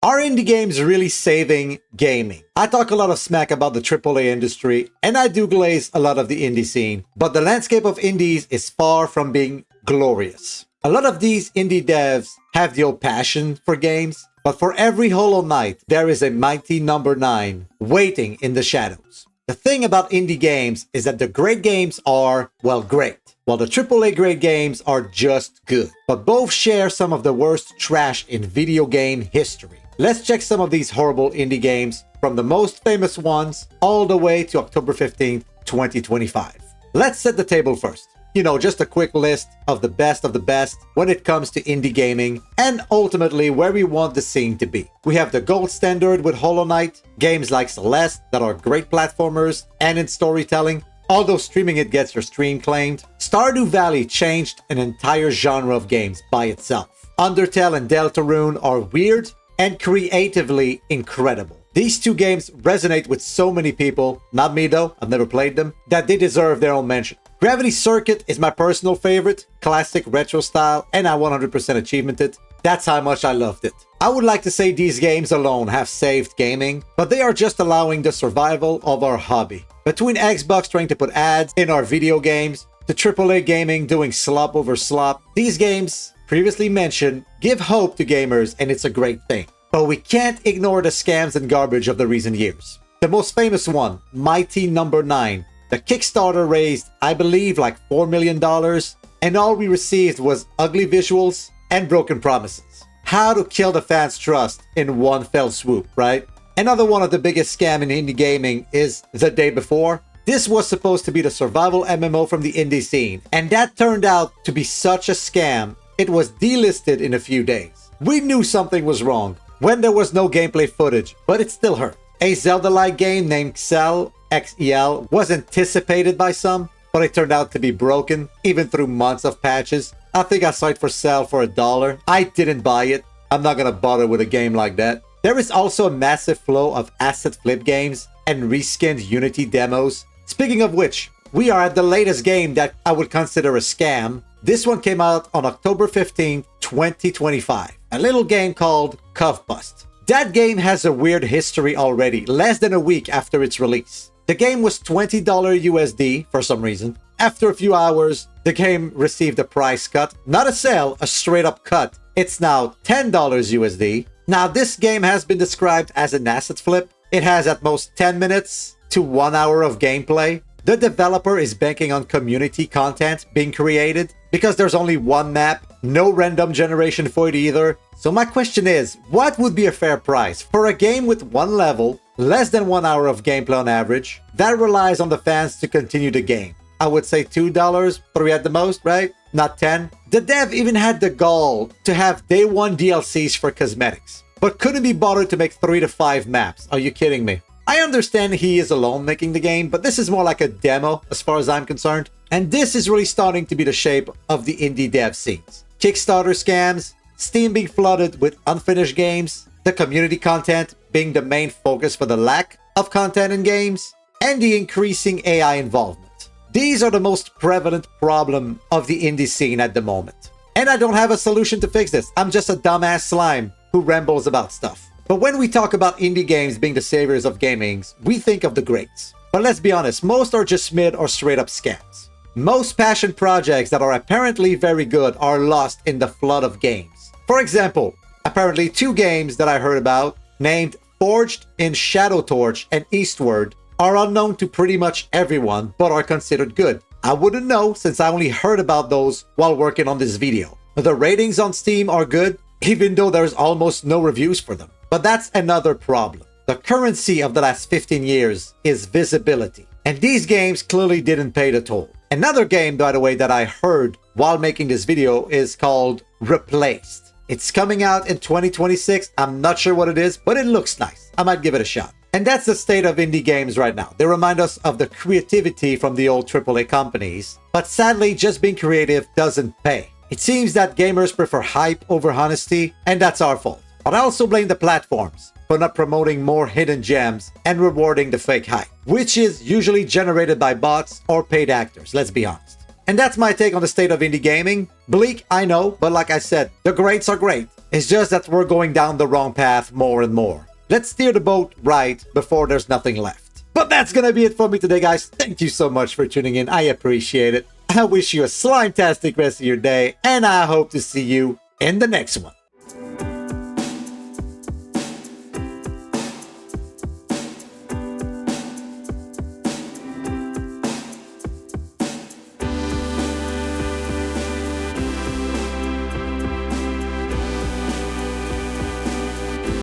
Are indie games really saving gaming? I talk a lot of smack about the AAA industry, and I do glaze a lot of the indie scene, but the landscape of indies is far from being glorious. A lot of these indie devs have the old passion for games, but for every Hollow Knight, there is a mighty number 9 waiting in the shadows. The thing about indie games is that the great games are, well, great, while the AAA great games are just good. But both share some of the worst trash in video game history. Let's check some of these horrible indie games, from the most famous ones all the way to October 15th, 2025. Let's set the table first. You know, just a quick list of the best when it comes to indie gaming and ultimately where we want the scene to be. We have the gold standard with Hollow Knight, games like Celeste that are great platformers and in storytelling, although streaming it gets your stream claimed. Stardew Valley changed an entire genre of games by itself. Undertale and Deltarune are weird and creatively incredible. These two games resonate with so many people, not me though, I've never played them, that they deserve their own mention. Gravity Circuit is my personal favorite, classic retro style, and I 100% achievemented. That's how much I loved it. I would like to say these games alone have saved gaming, but they are just allowing the survival of our hobby. Between Xbox trying to put ads in our video games, to AAA gaming doing slop over slop, these games, previously mentioned, give hope to gamers, and it's a great thing. But we can't ignore the scams and garbage of the recent years. The most famous one, Mighty Number 9. The Kickstarter raised, I believe, like $4 million, and all we received was ugly visuals and broken promises. How to kill the fans' trust in one fell swoop, right? Another one of the biggest scams in indie gaming is The Day Before. This was supposed to be the survival MMO from the indie scene, and that turned out to be such a scam, it was delisted in a few days. We knew something was wrong when there was no gameplay footage, but it still hurt. A Zelda-like game named Xel, XEL, was anticipated by some, but it turned out to be broken, even through months of patches. I think I saw it for sale for $1. I didn't buy it. I'm not gonna bother with a game like that. There is also a massive flow of asset flip games and reskinned Unity demos. Speaking of which, we are at the latest game that I would consider a scam. This one came out on October 15, 2025. A little game called Cuff Bust. That game has a weird history already, less than a week after its release. The game was $20 USD for some reason. After a few hours, the game received a price cut. Not a sale, a straight up cut. It's now $10 USD. Now this game has been described as an asset flip. It has at most 10 minutes to 1 hour of gameplay. The developer is banking on community content being created because there's only one map, no random generation for it either. So my question is, what would be a fair price for a game with one level, less than 1 hour of gameplay on average, that relies on the fans to continue the game? I would say $2, $3 at the most, right? Not 10. The dev even had the gall to have day one DLCs for cosmetics, but couldn't be bothered to make 3 to 5 maps. Are you kidding me? I understand he is alone making the game, but this is more like a demo as far as I'm concerned. And this is really starting to be the shape of the indie dev scenes. Kickstarter scams, Steam being flooded with unfinished games, the community content being the main focus for the lack of content in games, and the increasing AI involvement. These are the most prevalent problem of the indie scene at the moment. And I don't have a solution to fix this. I'm just a dumbass slime who rambles about stuff. But when we talk about indie games being the saviors of gaming, we think of the greats. But let's be honest, most are just mid or straight up scams. Most passion projects that are apparently very good are lost in the flood of games. For example, apparently 2 games that I heard about, named Forged in Shadow Torch and Eastward, are unknown to pretty much everyone, but are considered good. I wouldn't know since I only heard about those while working on this video. The ratings on Steam are good, even though there's almost no reviews for them. But that's another problem. The currency of the last 15 years is visibility. And these games clearly didn't pay the toll. Another game, by the way, that I heard while making this video is called Replaced. It's coming out in 2026. I'm not sure what it is, but it looks nice. I might give it a shot. And that's the state of indie games right now. They remind us of the creativity from the old AAA companies. But sadly, just being creative doesn't pay. It seems that gamers prefer hype over honesty, and that's our fault. But I also blame the platforms for not promoting more hidden gems and rewarding the fake hype, which is usually generated by bots or paid actors, let's be honest. And that's my take on the state of indie gaming. Bleak, I know, but like I said, the greats are great. It's just that we're going down the wrong path more and more. Let's steer the boat right before there's nothing left. But that's gonna be it for me today, guys. Thank you so much for tuning in. I appreciate it. I wish you a slime-tastic rest of your day, and I hope to see you in the next one.